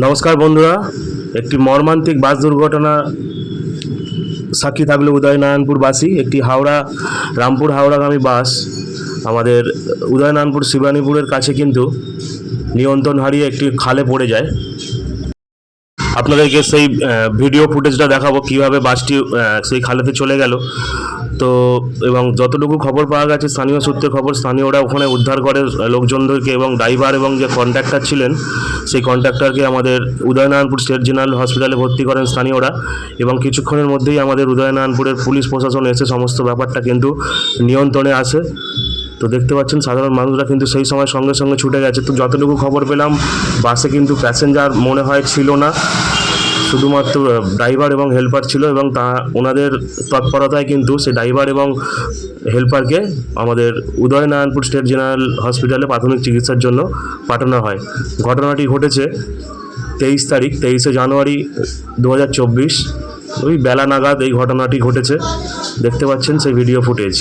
নমস্কার বন্ধুরা, একটি মর্মান্তিক বাস দুর্ঘটনা সাক্ষী থাকলো উদয়নারায়ণপুরবাসী। একটি রামপুর হাওড়াগামী বাস আমাদের উদয়নারায়ণপুর শিবানীপুরের কাছে কিন্তু নিয়ন্ত্রণ হারিয়ে একটি খালে পড়ে যায়। আপনাদেরকে সেই ভিডিও ফুটেজটা দেখাবো কিভাবে বাসটি সেই খালেতে চলে গেল। তো এবং যতটুকু খবর পাওয়া গেছে, স্থানীয় সূত্রে খবর, স্থানীয়রা ওখানে উদ্ধার করে লোকজনদেরকে, এবং ড্রাইভার এবং যে কন্ট্রাক্টর ছিলেন সেই কন্ট্রাক্টরকে আমাদের উদয়নারায়ণপুর স্টেট জেনারেল হসপিটালে ভর্তি করেন স্থানীয়রা। এবং কিছুক্ষণের মধ্যেই আমাদের উদয়নারায়ণপুরের পুলিশ প্রশাসন এসে সমস্ত ব্যাপারটা কিন্তু নিয়ন্ত্রণে আসে। তো দেখতে পাচ্ছেন সাধারণ মানুষরা কিন্তু সেই সময় সঙ্গে সঙ্গে ছুটে গেছে। তো যতটুকু খবর পেলাম, বাসে কিন্তু প্যাসেঞ্জার মনে হয় ছিল না, শুধুমাত্র ড্রাইভার এবং হেল্পার ছিল, এবং ওনাদের তৎপরতায় কিন্তু সেই ড্রাইভার এবং হেল্পারকে আমাদের উদয়নারায়ণপুর স্টেট জেনারেল হসপিটালে প্রাথমিক চিকিৎসার জন্য পাঠানো হয়। ঘটনাটি ঘটেছে 23 জানুয়ারি 2024, ওই বেলা নাগাদ এই ঘটনাটি ঘটেছে। দেখতে পাচ্ছেন সেই ভিডিও ফুটেজ।